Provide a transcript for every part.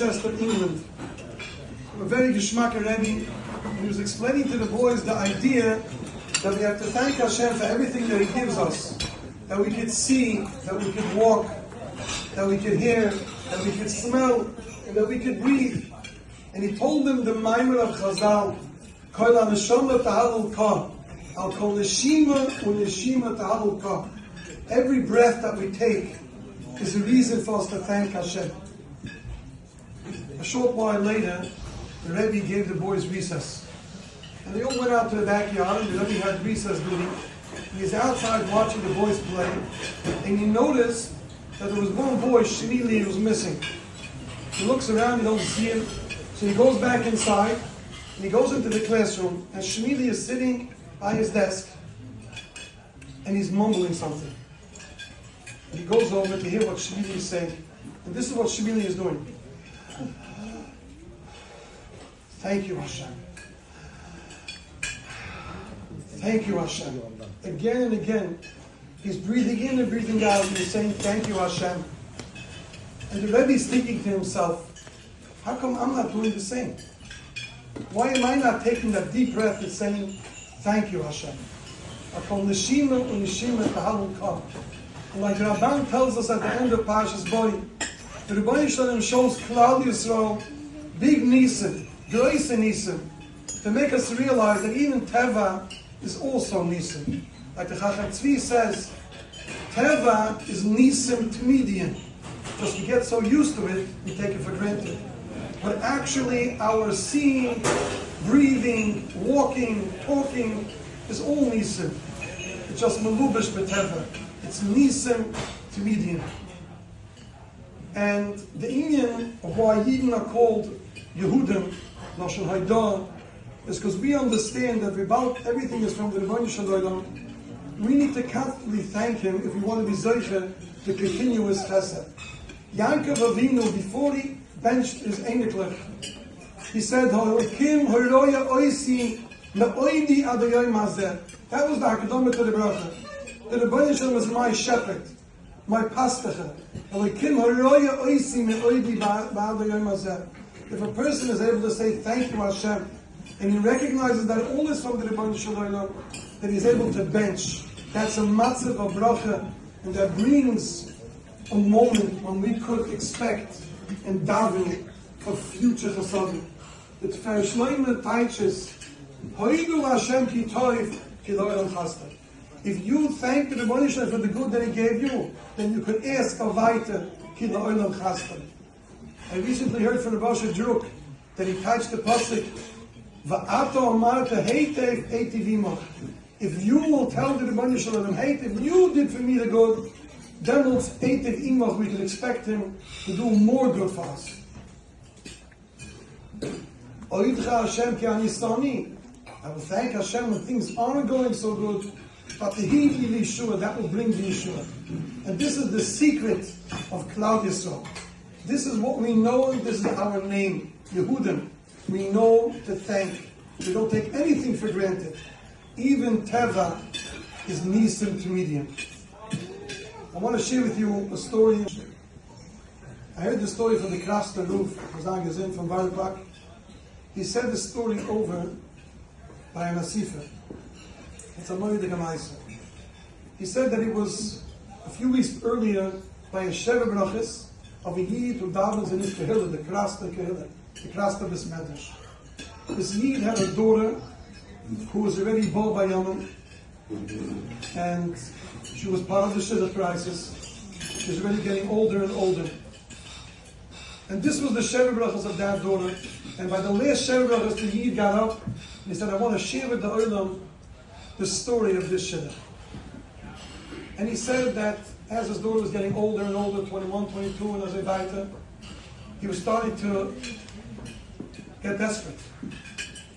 Manchester, England. A very geschmacker Rebbe, and he was explaining to the boys the idea that we have to thank Hashem for everything that He gives us. That we could see, that we could walk, that we could hear, that we could smell, and that we could breathe. And he told them the Maimer of Chazal, Kol HaNeshama Tahalul Ka, Al Kol Neshima U'Neshima Tahalul Ka. Every breath that we take is a reason for us to thank Hashem. A short while later, the Rebbe gave the boys recess. And they all went out to the backyard, and the Rebbe had recess duty. He's outside watching the boys play, and he noticed that there was one boy, Shemili, who was missing. He looks around, he doesn't see him, so he goes back inside, and he goes into the classroom, and Shemili is sitting by his desk, and he's mumbling something. And he goes over to hear what Shemili is saying, and this is what Shemili is doing. Thank you, Hashem. Thank you, Hashem. Again and again, he's breathing in and breathing out, and he's saying, thank you, Hashem. And the Rebbe is thinking to himself, how come I'm not doing the same? Why am I not taking that deep breath and saying, thank you, Hashem? And like Rabban tells us at the end of Parshas Bo, the Rebbeinu Shalom shows Klal Yisrael big nisim, groise nisim, to make us realize that even Teva is also nisim. Like the Chacham Tzvi says, Teva is nisim tmidian. Just we get so used to it, we take it for granted. But actually, our seeing, breathing, walking, talking is all nisim. It's just melubish b'teva. It's nisim tmidian. And the Indian of why Yidden are called Yehudim, Lashon Hoda'ah, is because we understand that about everything is from the Rebbeinu Shalom. We need to constantly thank Him if we want to be Zoche to continue His chesed. Yaakov Avinu, before he benched his Einiklech, he said, that was the Hakadomet to the Bracha. The Rebbeinu Shalom is my shepherd, my pastacha. If a person is able to say thank you Hashem, and he recognizes that all is from the Rebbeinu Shalom, that he's able to bench, that's a matzav of bracha, and that brings a moment when we could expect and daven for future chasadim. The Tfer Shloimeh teaches, Hoidu Hashem ki toiv ki lo elam chasta. If you thank the Rebbeinu Shalom for the good that He gave you, then you could ask a weiter ki lo elam chasta. I recently heard from the Rosh Druk that he touched the pasuk, Va'ato amarta heitev eitiv imach. If you will tell the Rebbeinu Shalom, if you did for me the good, then we'll eitiv imach, we can expect Him to do more good for us. Oidcha Hashem ki anisani. I will thank Hashem when things aren't going so good, but the Hivi Yeshua, that will bring the Yeshua. And this is the secret of Klal Yisrael. This is what we know, this is our name, Yehudim. We know to thank. We don't take anything for granted. Even Teva is nisim to medium. I want to share with you a story. I heard the story from the Krasta Roof, Gezin from Varlbach. He said the story over by a Nasifa. It's a Moed Gemaisa. He said that it was a few weeks earlier by a Sheva Brachis of a Yid who davens in his Kehillah, the Krasta Kehillah, the Krasta Besmedrash. This Yid had a daughter who was already bought by Yaman, and she was part of the Shidduch crisis. She was already getting older and older. And this was the Sheva Brachas of that daughter. And by the last Sheva Brachas, the Yid got up and he said, I want to share with the Olam the story of this Shidduch. And he said that as his daughter was getting older and older, 21, 22, and as a weiter, he was starting to get desperate.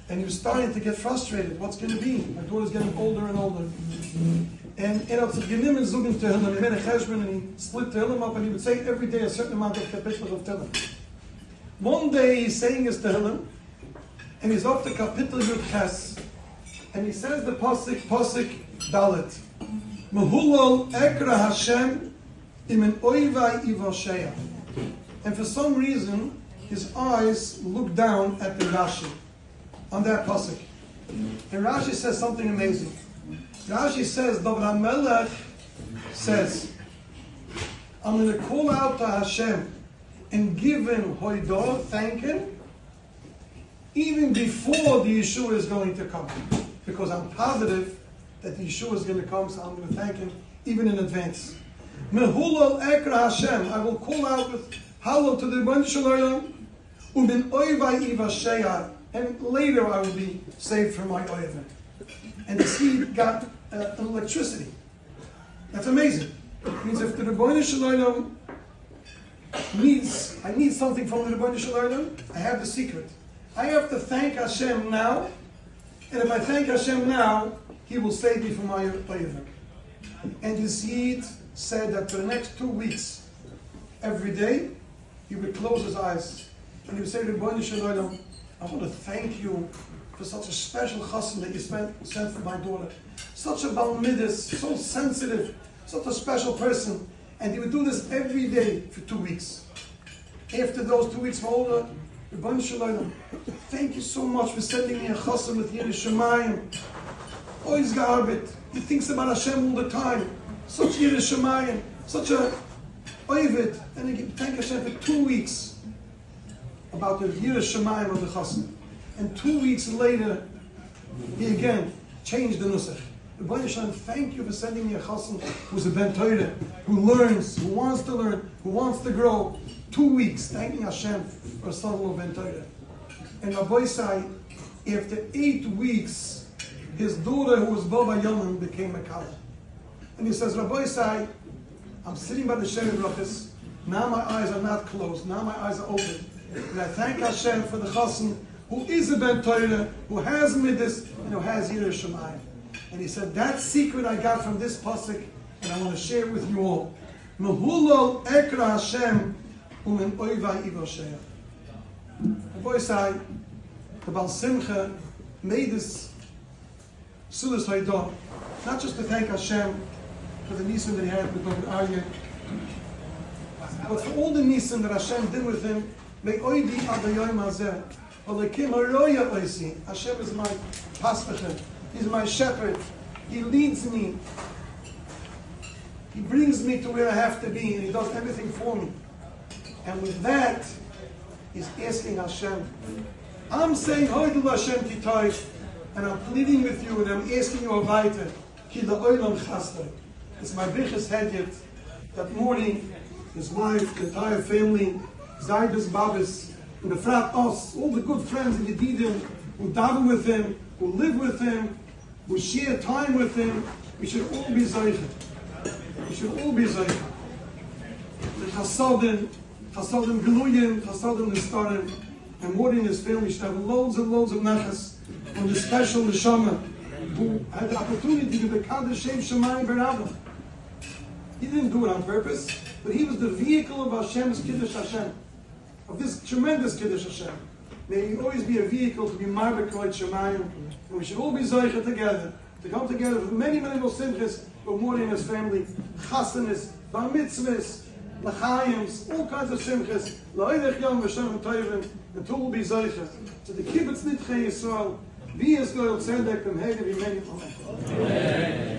And he was starting to get frustrated. What's going to be? My daughter's getting older and older. And he made a cheshbon, and he split Tehillim up, and he would say every day a certain amount of kapitel of Tehillim. One day he's saying his Tehillim, and he's up to kapitel Yud Ches, and he says the pasuk Dalet. Mehulal ekra Hashem imen oivai ivosheya. And for some reason, his eyes looked down at the Rashi on that pasuk. And Rashi says something amazing. Rashi says, David HaMelech says, I'm going to call out to Hashem and give him Hoda'ah, thank him, even before the Yeshua is going to come. Because I'm positive that the Yeshua is going to come, so I'm going to thank him even in advance. Mehulal ekra Hashem, I will call out with Hallel to the Rebbeinu Shalom, u'min oivai ivasheya, and later I will be saved from my oivim. And the seed got electricity. That's amazing. It means if the Rebbeinu Shalom I need something from the Rebbeinu Shalom, I have the secret. I have to thank Hashem now, and if I thank Hashem now, He will save me from my oivim. And this Yid said that for the next 2 weeks, every day, he would close his eyes and he would say to Rebbeinu Shalom, I want to thank you for such a special chassan that you sent for my daughter. Such a Baal Midas, so sensitive, such a special person. And he would do this every day for 2 weeks. After those 2 weeks were over, Rebbeinu Shalom, thank you so much for sending me a chassan with Yiras Shamayim. Oh, he's garbit. He thinks about Hashem all the time. Such Yiras Shamayim, such a oivit. And he thank Hashem for 2 weeks about the Yiras Shamayim of the chassan. And 2 weeks later, he again changed the nusach. Rebbeinu Shalom, thank you for sending me a chassan who's a ben Torah, who learns, who wants to learn, who wants to grow. 2 weeks thanking Hashem for a son of ben Torah. And Rabbi Sai, after 8 weeks, his daughter, who was Baba Yomim, became a Kala. And he says, Rabbi Sai, I'm sitting by the Shem Brachas. Now my eyes are not closed. Now my eyes are open. And I thank Hashem for the chassan who is a ben Torah, who has midas, and who has Yiras Shamayim. And he said, that secret I got from this pasuk, and I want to share it with you all. Mehulal ekra Hashem u'min oivai ivasheya. Rabbi Sai, the Baal Simcha, made this Seudas Hoda'ah, not just to thank Hashem for the nisim that he had with David Aryeh, but for all the nisim that Hashem did with him. May oidi adayim hazeh, alekim haroya oisi. Hashem is my pastor. He's my shepherd. He leads me. He brings me to where I have to be, and He does everything for me. And with that, He's asking Hashem. I'm saying, Hoda'ah Hashem kitayv, and I'm pleading with you, and I'm asking you a weiter. Ki la'olam chasdai. It's my bichas hedyet. That morning, his wife, the entire family, Zaydus Babis, and the frat us, all the good friends in Yedidim, who daven with him, who live with him, who share time with him, we should all be Zaycha. We should all be Zaycha. The Chasadim Geluyim, Chasadim Nistarim, and Morty and his family should have loads and loads of nachas from the special Neshama who had the opportunity to become the Shem Shemayim B'Rabba. He didn't do it on purpose, but he was the vehicle of Hashem's Kiddush Hashem, of this tremendous Kiddush Hashem. May he always be a vehicle to be Marbek Shemayim, and we should all be Zoycha together, to come together for many, many more simchas, with Morty and his family, Chasanis, Bar Mitzvahs, L'chaims, all kinds of simchas, La'ilech Yom V'Shem V'Toivim, until we'll be Zoycha. To the Kibbutz Nitchei Yisrael, V'Yis Goyel Tzedek, V'Mhegel V'Menim. Amen.